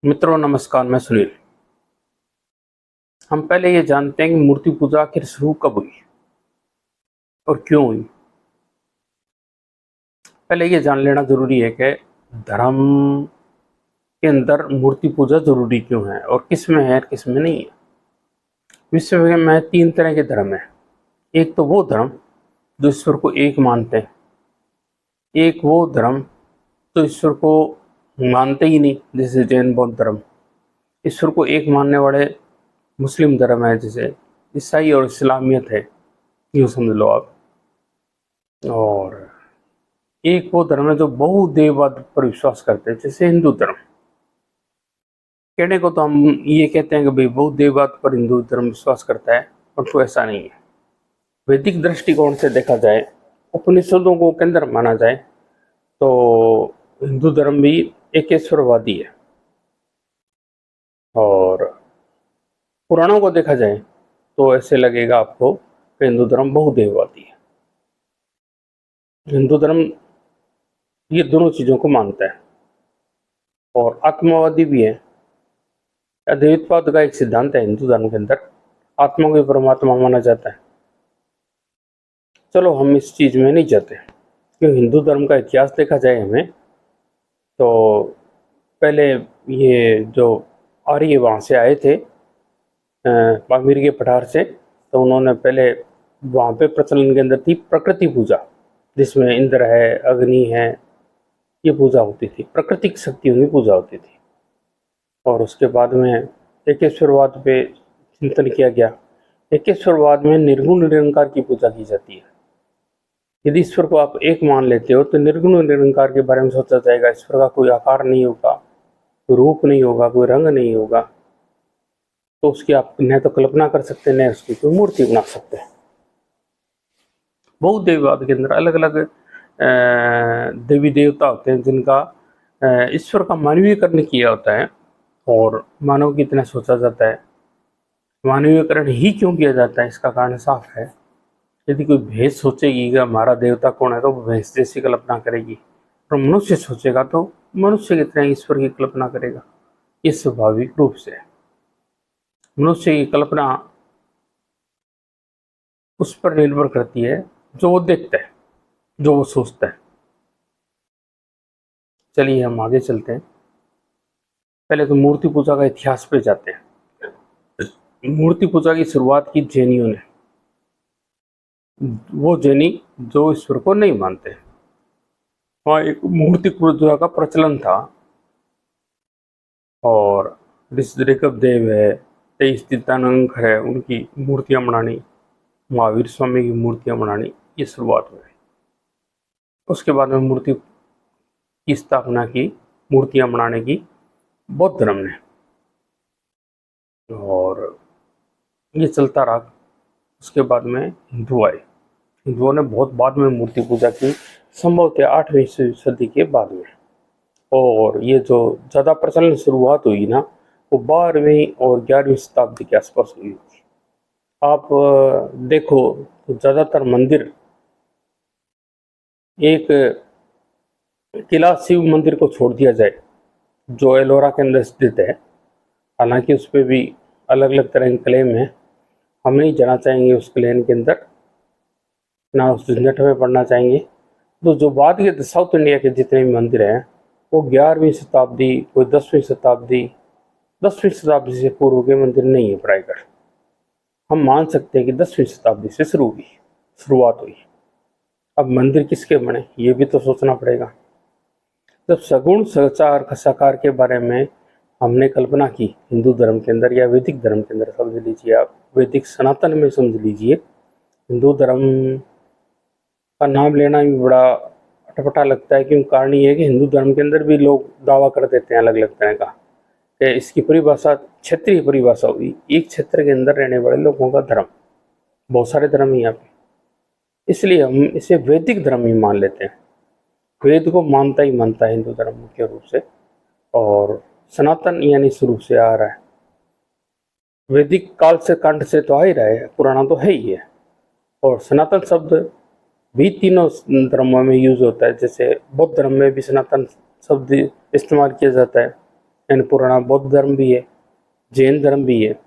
मित्रों नमस्कार, मैं सुनील। हम पहले ये जानते हैं कि मूर्ति पूजा आखिर शुरू कब हुई और क्यों हुई। पहले ये जान लेना जरूरी है कि धर्म के अंदर मूर्ति पूजा जरूरी क्यों है और किस में है और किस में नहीं है। विश्व में 3 तरह के धर्म है। एक तो वो धर्म जो ईश्वर को एक मानते हैं, एक वो धर्म तो ईश्वर को मानते ही नहीं, जैसे जैन बौद्ध धर्म। ईश्वर को एक मानने वाले मुस्लिम धर्म है, जैसे ईसाई और इस्लामियत है, यूँ समझ लो आप। और एक वो धर्म है जो बहुदेववाद पर विश्वास करते हैं, जैसे हिंदू धर्म। कहने को तो हम ये कहते हैं कि भाई बहुदेववाद पर हिंदू धर्म विश्वास करता है, परंतु ऐसा नहीं है। वैदिक दृष्टिकोण से देखा जाए, उपनिषदों को केंद्र माना जाए, तो हिंदू धर्म भी एकेश्वरवादी है। और पुराणों को देखा जाए तो ऐसे लगेगा आपको कि हिंदू धर्म बहुदेववादी है। हिंदू धर्म ये दोनों चीज़ों को मानता है और आत्मवादी भी है। अद्वैतवाद का एक सिद्धांत है हिंदू धर्म के अंदर, आत्मा को परमात्मा माना जाता है। चलो हम इस चीज़ में नहीं जाते, क्योंकि हिंदू धर्म का इतिहास देखा जाए हमें, तो पहले ये जो आर्य वहाँ से आए थे पामीर के पठार से, तो उन्होंने पहले वहाँ पे प्रचलन के अंदर थी प्रकृति पूजा, जिसमें इंद्र है, अग्नि है, ये पूजा होती थी, प्राकृतिक शक्तियों की पूजा होती थी। और उसके बाद में एकेश्वरवाद पे चिंतन किया गया। एकेश्वरवाद में निर्गुण निरंकार की पूजा की जाती है। यदि ईश्वर को आप एक मान लेते हो तो निर्गुण निरंकार के बारे में सोचा जाएगा। ईश्वर का कोई आकार नहीं होगा, कोई रूप नहीं होगा, कोई रंग नहीं होगा, तो उसकी आप न तो कल्पना कर सकते न उसकी कोई मूर्ति बना सकते हैं। बहुदेववाद के अंदर अलग अलग देवी देवता होते हैं जिनका ईश्वर का मानवीयकरण किया होता है, और मानव की तरह सोचा जाता है। मानवीयकरण ही क्यों किया जाता है, इसका कारण साफ है। यदि कोई भैंस सोचेगी कि हमारा देवता कौन है, तो वो भैंस जैसी कल्पना करेगी, और मनुष्य सोचेगा तो मनुष्य की तरह ईश्वर की कल्पना करेगा। ये स्वाभाविक रूप से है। मनुष्य की कल्पना उस पर निर्भर करती है जो वो देखता है, जो वो सोचता है। चलिए हम आगे चलते हैं। पहले तो मूर्ति पूजा का इतिहास पे जाते हैं। मूर्ति पूजा की शुरुआत की जैनियों ने, वो जैनी जो ईश्वर को नहीं मानते। वहाँ एक मूर्ति पूजा का प्रचलन था, और ऋषभ देव है, 23 तीर्थंकर है, उनकी मूर्तियाँ बनानी, महावीर स्वामी की मूर्तियाँ बनानी, ये शुरुआत हुई। उसके बाद में मूर्ति की स्थापना की, मूर्तियाँ बनाने की बौद्ध धर्म ने, और ये चलता रहा। उसके बाद में हिंदू आए। हिंदुओं ने बहुत बाद में मूर्ति पूजा की, संभवतः 8वीं सदी के बाद में। और ये जो ज़्यादा प्रचलन शुरुआत हुई ना, वो 12वीं और 11वीं शताब्दी के आसपास हुई थी। आप देखो तो ज़्यादातर मंदिर, एक किला शिव मंदिर को छोड़ दिया जाए जो एलोरा के अंदर स्थित है, हालांकि उस पर भी अलग अलग तरह के क्लेम है, हम नहीं जाना चाहेंगे उस क्लेम के अंदर, ना उस झंझट में पढ़ना चाहेंगे। तो जो बाद के साउथ इंडिया के जितने भी मंदिर हैं, वो 11वीं शताब्दी, कोई 10वीं शताब्दी से पूर्व के मंदिर नहीं है पढ़ाई कर। हम मान सकते हैं कि 10वीं शताब्दी से शुरुआत हुई। अब मंदिर किसके बने, ये भी तो सोचना पड़ेगा। जब सगुण सचार साकार के बारे में हमने कल्पना की हिंदू धर्म के अंदर या वैदिक धर्म के अंदर, समझ लीजिए आप, वैदिक सनातन में समझ लीजिए, हिंदू धर्म का नाम लेना भी बड़ा अटपटा लगता है। क्योंकि कारण ये है कि हिंदू धर्म के अंदर भी लोग दावा कर देते हैं अलग अलग तरह का, कि इसकी परिभाषा क्षेत्रीय परिभाषा हुई, एक क्षेत्र के अंदर रहने वाले लोगों का धर्म। बहुत सारे धर्म है यहाँ पे, इसलिए हम इसे वैदिक धर्म ही मान लेते हैं। वेद को मानता ही मानता है हिंदू धर्म मुख्य रूप से, और सनातन यानी शुरू से आ रहा है। वैदिक काल से कांड से तो आ ही रहा है, पुराना तो है ही है। और सनातन शब्द भी तीनों धर्मों में यूज होता है। जैसे बौद्ध धर्म में भी सनातन शब्द इस्तेमाल किया जाता है, यानी पुराना बौद्ध धर्म भी है, जैन धर्म भी है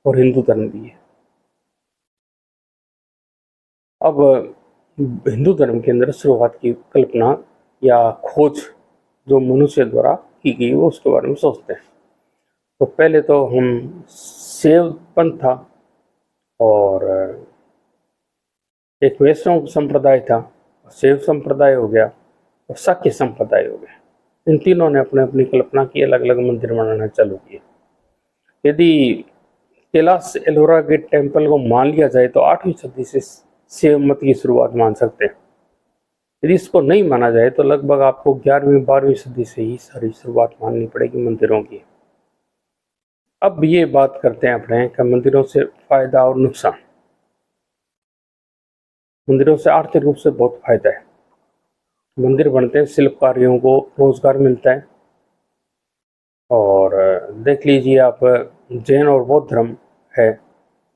और हिंदू धर्म भी है। अब हिंदू धर्म के अंदर शुरुआत की कल्पना या खोज जो मनुष्य द्वारा की गई वो उसके बारे में सोचते हैं। तो पहले तो हम शैव पंथ था और एक वैष्णव संप्रदाय था, शैव संप्रदाय हो गया और शाक्य संप्रदाय हो गया। इन तीनों ने अपने अपनी कल्पना की, अलग अलग मंदिर बनाना चालू किए। यदि कैलाश एलोरा के टेम्पल को मान लिया जाए तो 8वीं सदी से शैव मत की शुरुआत मान सकते हैं। यदि इसको नहीं माना जाए तो लगभग आपको 11वीं 12वीं सदी से ही सारी शुरुआत माननी पड़ेगी मंदिरों की। अब ये बात करते हैं अपने कि मंदिरों से फायदा और नुकसान। मंदिरों से आर्थिक रूप से बहुत फायदा है। मंदिर बनते हैं, शिल्पकारियों को रोजगार मिलता है। और देख लीजिए आप, जैन और बौद्ध धर्म है,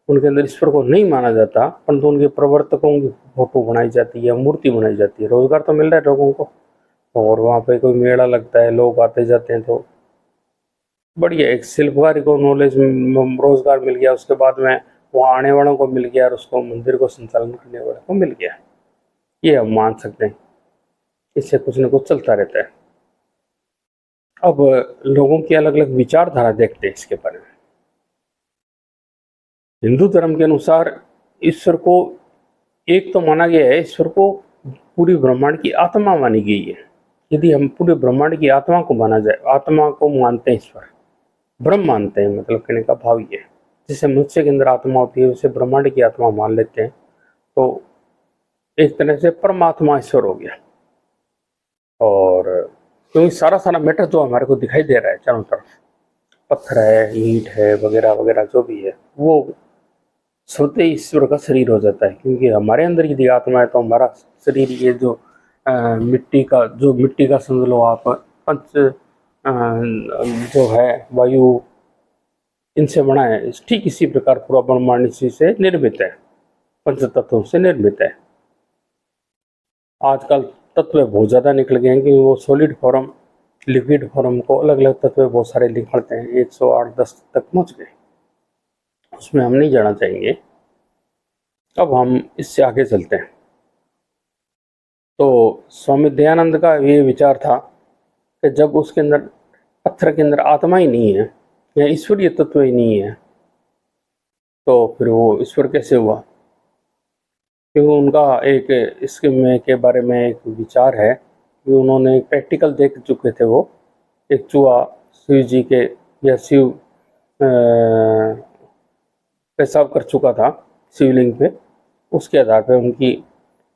उनके अंदर ईश्वर को नहीं माना जाता, परंतु उनके प्रवर्तकों की फोटो बनाई जाती है, मूर्ति बनाई जाती है। रोजगार तो मिल रहा है लोगों को, और वहाँ पे कोई मेला लगता है, लोग आते जाते हैं, तो बढ़िया एक शिल्पकारी को नॉलेज रोजगार मिल गया। उसके बाद में वहाँ आने वालों को मिल गया और उसको मंदिर को संचालन करने वालों को मिल गया। ये हम मान सकते हैं, इससे कुछ न कुछ चलता रहता है। अब लोगों की अलग अलग विचारधारा देखते हैं इसके बारे में। हिंदू धर्म के अनुसार ईश्वर को एक तो माना गया है, ईश्वर को पूरी ब्रह्मांड की आत्मा मानी गई है। यदि हम पूरे ब्रह्मांड की आत्मा को माना जाए, आत्मा को मानते हैं, ईश्वर ब्रह्म मानते हैं, मतलब कहने का भाव ये है। जैसे मनुष्य के अंदर आत्मा होती है, वैसे ब्रह्मांड की आत्मा मान लेते हैं, तो एक तरह से परमात्मा ईश्वर हो गया। और क्योंकि सारा सारा मैटर जो हमारे को दिखाई दे रहा है चारों तरफ, पत्थर है, ईंट है, वगैरह वगैरह जो भी है, वो स्वतः ईश्वर का शरीर हो जाता है। क्योंकि हमारे अंदर यदि आत्मा है तो हमारा शरीर ये जो मिट्टी का समझ लो आप, पंच जो है वायु, इनसे बना है। ठीक इसी प्रकार पूरा ब्रह्मांड इसी से निर्मित है, पंच तत्वों से निर्मित है। आजकल तत्व बहुत ज़्यादा निकल गए हैं कि वो सॉलिड फॉर्म, लिक्विड फॉर्म को अलग अलग तत्व बहुत सारे निकलते हैं, 108-10 तक पहुँच गए। उसमें हम नहीं जाना चाहेंगे। अब हम इससे आगे चलते हैं। तो स्वामी दयानंद का ये विचार था कि जब उसके अंदर, पत्थर के अंदर आत्मा ही नहीं है या ईश्वरीय तत्व ही नहीं है, तो फिर वो ईश्वर कैसे हुआ? क्योंकि उनका एक इसके में के बारे में एक विचार है कि उन्होंने एक प्रैक्टिकल देख चुके थे। वो एक चूहा शिव जी के या शिव पेशाब कर चुका था शिवलिंग पे। उसके आधार पे उनकी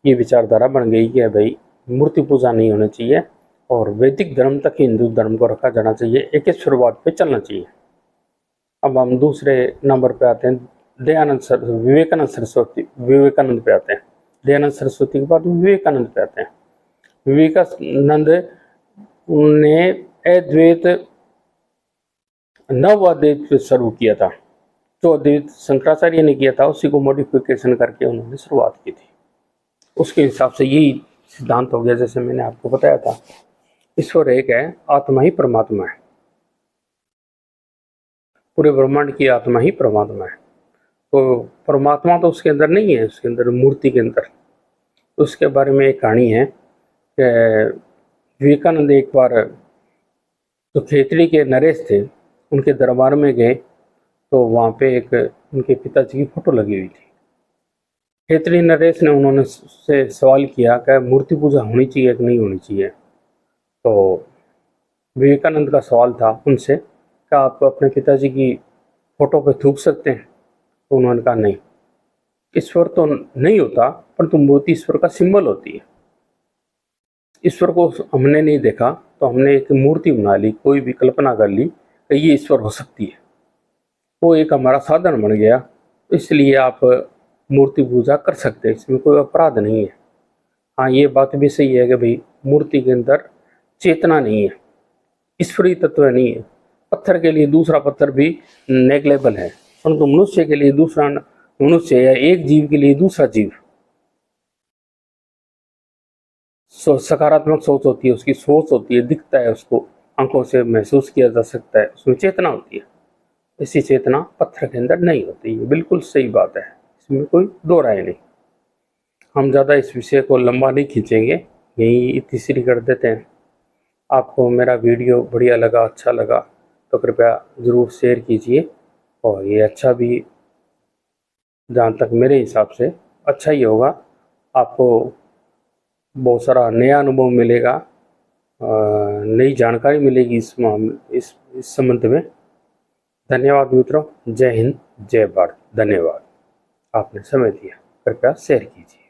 ये विचारधारा बन गई कि भाई मूर्ति पूजा नहीं होनी चाहिए और वैदिक धर्म तक हिंदू धर्म को रखा जाना चाहिए, एक ही शुरुआत पे चलना चाहिए। अब हम दूसरे नंबर पे आते हैं, विवेकानंद पे आते हैं। दयानंद सरस्वती के बाद विवेकानंद पे आते हैं। विवेकानंद ने अद्वैत नव अद्वैत शुरू किया था, जो अद्वैत शंकराचार्य ने किया था उसी को मॉडिफिकेशन करके उन्होंने शुरुआत की थी। उसके हिसाब से यही सिद्धांत हो गया, जैसे मैंने आपको बताया था, ईश्वर एक है, आत्मा ही परमात्मा है, पूरे ब्रह्मांड की आत्मा ही परमात्मा है। तो परमात्मा तो उसके अंदर नहीं है, उसके अंदर मूर्ति के अंदर। उसके बारे में एक कहानी है कि विवेकानंद एक बार जो खेतड़ी के नरेश थे उनके दरबार में गए, तो वहाँ पे एक उनके पिताजी की फोटो लगी हुई थी। खेतड़ी नरेश ने उन्होंने से सवाल किया कि मूर्ति पूजा होनी चाहिए कि नहीं होनी चाहिए। तो विवेकानंद का सवाल था उनसे कि आप अपने पिताजी की फोटो पे थूक सकते हैं? तो उन्होंने कहा नहीं, ईश्वर तो नहीं होता, परंतु मूर्ति ईश्वर का सिंबल होती है। ईश्वर को हमने नहीं देखा तो हमने एक मूर्ति बना ली, कोई भी कल्पना कर ली कि ये ईश्वर हो सकती है, वो एक हमारा साधन बन गया। इसलिए आप मूर्ति पूजा कर सकते हैं, इसमें कोई अपराध नहीं है। हाँ, ये बात भी सही है कि भाई मूर्ति के अंदर चेतना नहीं है, ईश्वरीय तत्व नहीं है। पत्थर के लिए दूसरा पत्थर भी नेग्लेबल है, परंतु मनुष्य के लिए दूसरा मनुष्य या एक जीव के लिए दूसरा जीव सकारात्मक सोच होती है, उसकी सोच होती है, दिखता है उसको आंखों से महसूस किया जा सकता है, उसमें चेतना होती है। ऐसी चेतना पत्थर के अंदर नहीं होती। ये बिल्कुल सही बात है, इसमें कोई दो राय नहीं। हम ज़्यादा इस विषय को लंबा नहीं खींचेंगे, यहीं तीसरी कर देते हैं। आपको मेरा वीडियो बढ़िया लगा, अच्छा लगा तो कृपया ज़रूर शेयर कीजिए, और ये अच्छा भी, जहाँ तक मेरे हिसाब से अच्छा ही होगा। आपको बहुत सारा नया अनुभव मिलेगा, नई जानकारी मिलेगी इस संबंध में। धन्यवाद मित्रों। जय हिंद, जय भारत। धन्यवाद, आपने समय दिया। कृपया शेयर कीजिए।